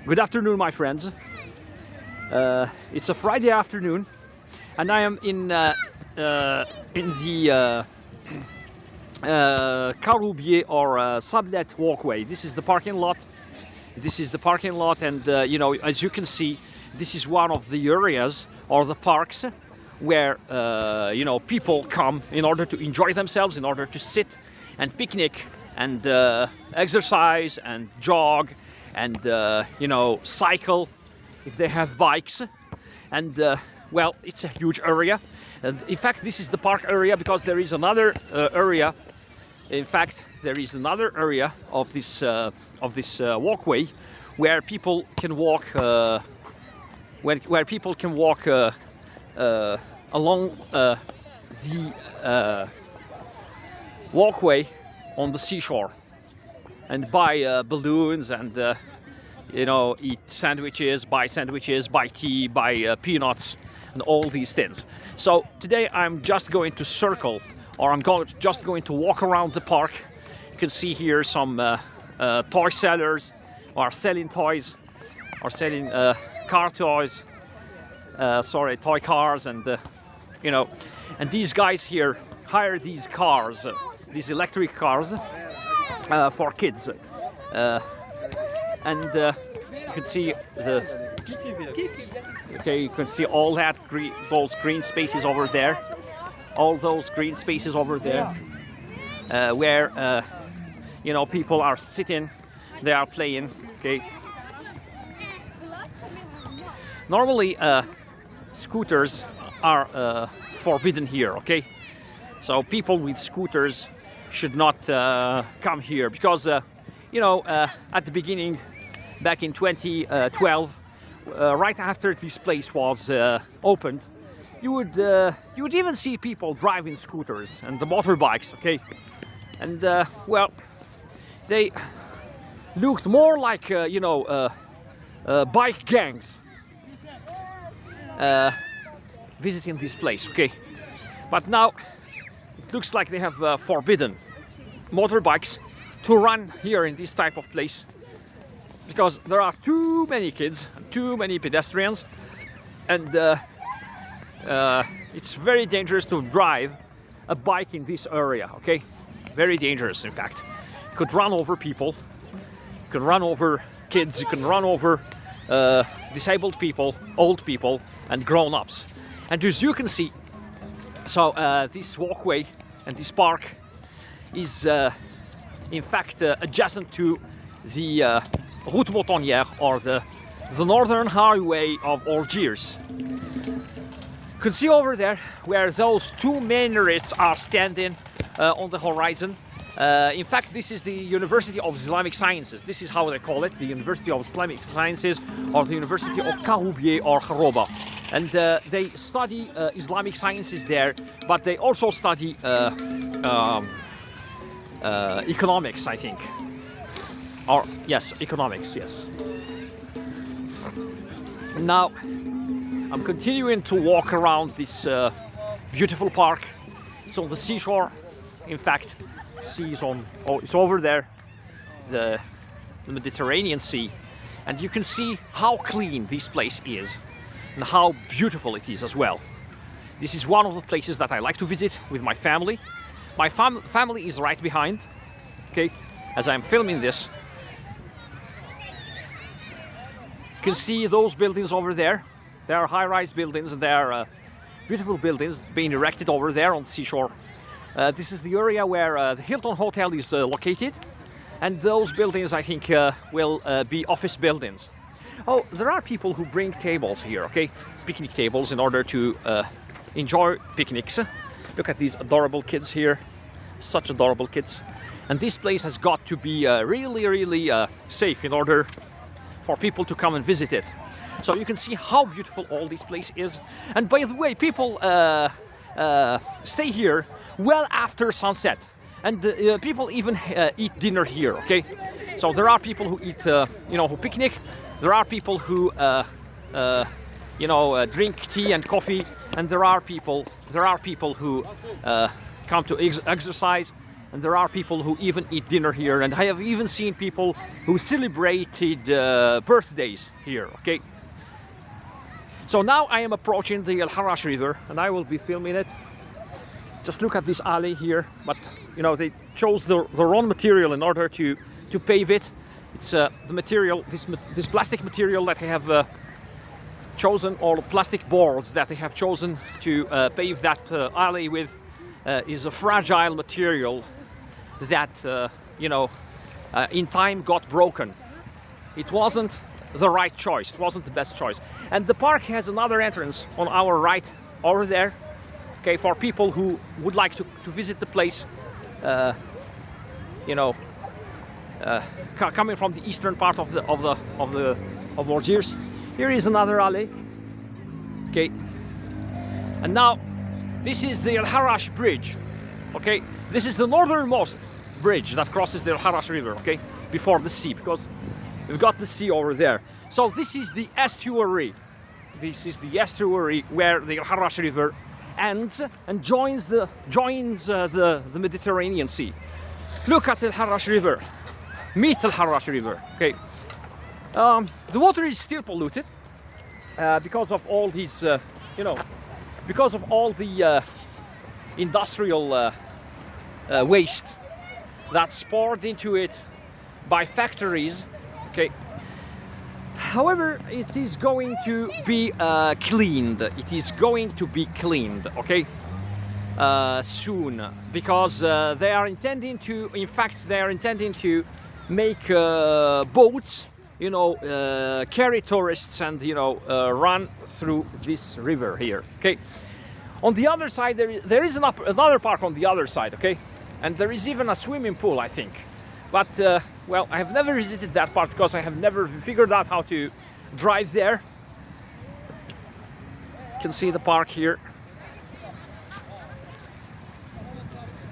Good afternoon, my friends. It's a Friday afternoon, and I am in the Caroubier or Sablettes Walkway. This is the parking lot. And as you can see, this is one of the areas or the parks where people come in order to enjoy themselves, in order to sit and picnic and exercise and jog and cycle if they have bikes. And well, it's a huge area. And in fact, this is the park area because there is another area. In fact, there is another area of this walkway where people can walk. Where people can walk along the walkway on the seashore and buy balloons and eat sandwiches, buy tea, buy peanuts, and all these things. So today I'm just going to circle, or just going to walk around the park. You can see here some toy sellers are selling toys, or selling car toys. Toy cars, and and these guys here hire these cars, these electric cars, for kids. And you can see you can see all that those green spaces over there, where people are sitting, they are playing. Okay. Normally, scooters are forbidden here. Okay, so people with scooters should not come here because at the beginning, back in 2012, right after this place was opened, you would even see people driving scooters and the motorbikes. Okay, and well, they looked more like bike gangs visiting this place. Okay, but now it looks like they have forbidden motorbikes to run here in this type of place because there are too many kids, too many pedestrians, and it's very dangerous to drive a bike in this area. Okay, very dangerous. In fact, you could run over people, you can run over kids, you can run over disabled people, old people, and grown-ups. And as you can see, so this walkway and this park is in fact adjacent to the Route Montagnère, or the Northern Highway of Algiers. You can see over there where those two minarets are standing on the horizon. In fact, this is the University of Islamic Sciences. This is how they call it, the University of Islamic Sciences, or the University of Caroubier or Rouiba. And they study Islamic sciences there, but they also study economics, I think. Or yes, economics, yes. Now, I'm continuing to walk around this beautiful park. It's on the seashore. In fact, it's over there, the Mediterranean Sea, and you can see how clean this place is and how beautiful it is as well. This is one of the places that I like to visit with my family. My family is right behind, okay, as I'm filming this. You can see those buildings over there. They are high-rise buildings, and they are beautiful buildings being erected over there on the seashore. This is the area where the Hilton Hotel is located, and those buildings, I think, will be office buildings. Oh, there are people who bring tables here, okay, picnic tables, in order to enjoy picnics. Look at these adorable kids here, such adorable kids. And this place has got to be really, really safe in order for people to come and visit it. So you can see how beautiful all this place is. And by the way, people stay here well after sunset, and people even eat dinner here. Okay, so there are people who eat, who picnic. There are people who, drink tea and coffee, and there are people who come to exercise and there are people who even eat dinner here, and I have even seen people who celebrated birthdays here, okay? So now I am approaching the Harrach River, and I will be filming it. Just look at this alley here, but you know, they chose the wrong material in order to pave it. It's the material, this plastic material that I have chosen, or plastic boards that they have chosen to pave that alley with, is a fragile material that you know, in time got broken. It wasn't the right choice, it wasn't the best choice. And the park has another entrance on our right over there, okay, for people who would like to visit the place, you know, coming from the eastern part of Algiers. Here is another alley, okay, and now this is the Harrach Bridge, okay. This is the northernmost bridge that crosses the Harrach River, okay, before the sea, because we've got the sea over there. So this is the estuary. This is the estuary where the Harrach River ends and joins the Mediterranean Sea. Look at the Harrach River. Meet the Harrach River. Okay. The water is still polluted because of all these, you know, because of all the industrial waste that's poured into it by factories. Okay. However, it is going to be cleaned. It is going to be cleaned, okay, soon, because they are intending to, in fact, they are intending to make boats, you know, carry tourists and, you know, run through this river here, okay. On the other side, there is another park on the other side, okay, and there is even a swimming pool, I think. But, well, I have never visited that part because I have never figured out how to drive there. You can see the park here.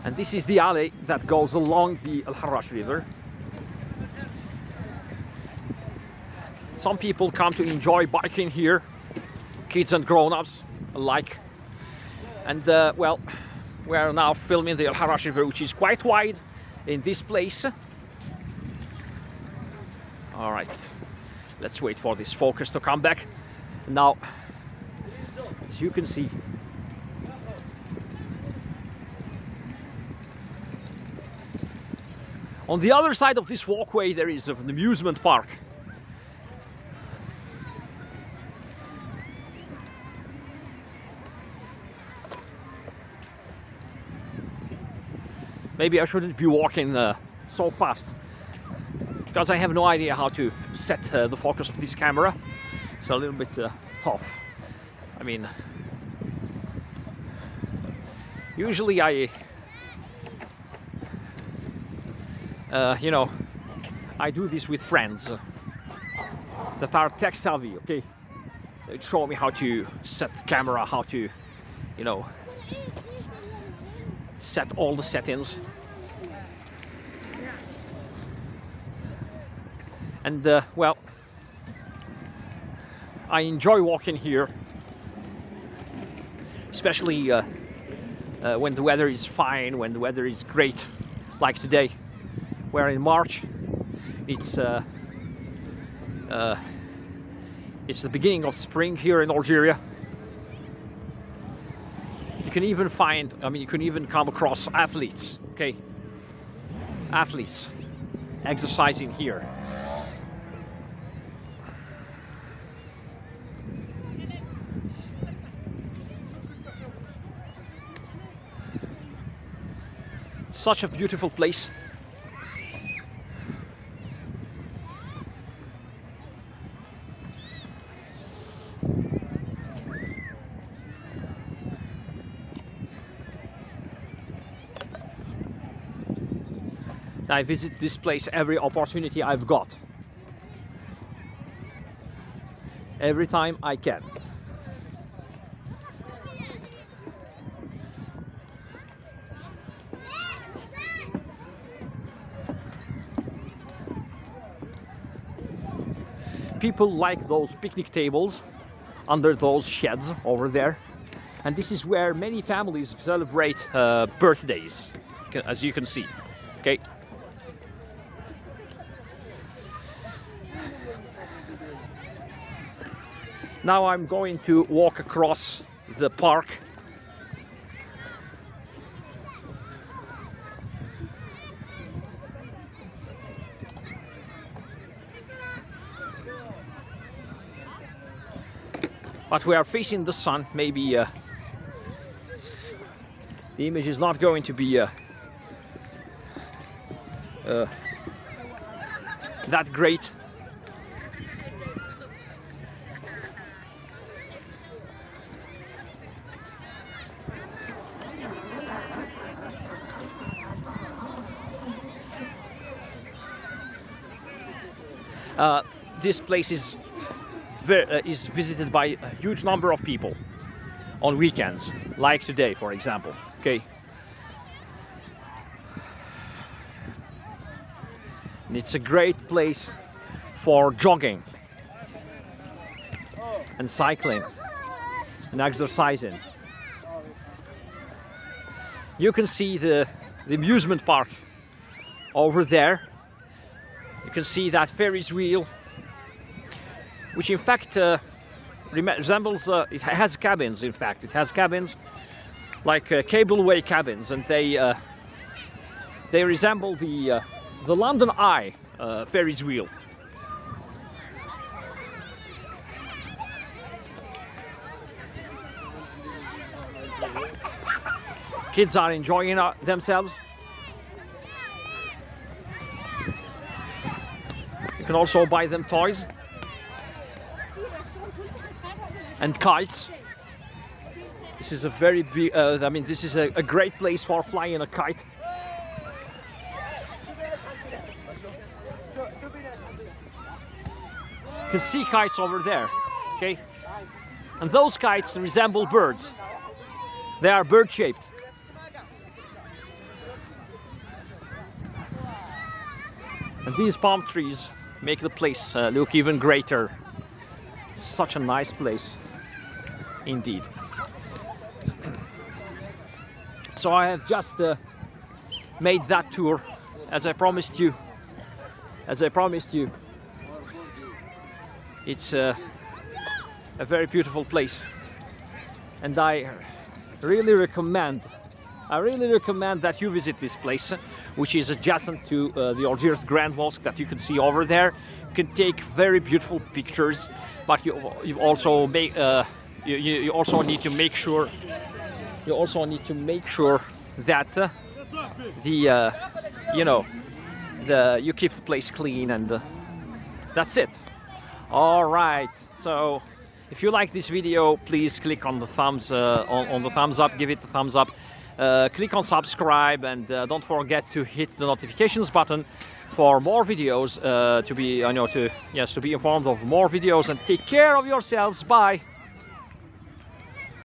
And this is the alley that goes along the Harrach River. Some people come to enjoy biking here, kids and grown-ups alike. And, well, we are now filming the Harrach River, which is quite wide in this place. All right, let's wait for this focus to come back. Now, as you can see, on the other side of this walkway there is an amusement park. Maybe I shouldn't be walking so fast, because I have no idea how to set the focus of this camera. It's a little bit tough. I mean, usually I, you know, I do this with friends that are tech savvy, okay? They show me how to set the camera, how to, you know, set all the settings. And well, I enjoy walking here, especially when the weather is fine, when the weather is great, like today. We're in March. It's the beginning of spring here in Algeria. You can even find, I mean, you can even come across athletes, okay? Athletes exercising here. Such a beautiful place. I visit this place every opportunity I've got. Every time I can. People like those picnic tables under those sheds over there, and this is where many families celebrate birthdays, as you can see. Okay. Now I'm going to walk across the park. But we are facing the sun. Maybe the image is not going to be that great. This place is visited by a huge number of people on weekends, like today, for example. Okay. And it's a great place for jogging and cycling and exercising. You can see the amusement park over there. You can see that Ferris wheel, which in fact resembles, it has cabins, in fact. It has cabins, like cableway cabins, and they resemble the London Eye Ferris wheel. Kids are enjoying themselves. You can also buy them toys and kites. This is a very big, I mean, this is a great place for flying a kite. You can see kites over there, okay? And those kites resemble birds. They are bird-shaped. And these palm trees make the place look even greater. Such a nice place, indeed. So I have just made that tour, as I promised you. It's a very beautiful place, and I really recommend that you visit this place, which is adjacent to the Algiers Grand Mosque that you can see over there. You can take very beautiful pictures, but you also need to make sure that you keep the place clean, and that's it. All right. So if you like this video, please click on the thumbs on the thumbs up. Give it a thumbs up. Click on subscribe, and don't forget to hit the notifications button for more videos, to be informed of more videos. And take care of yourselves. Bye.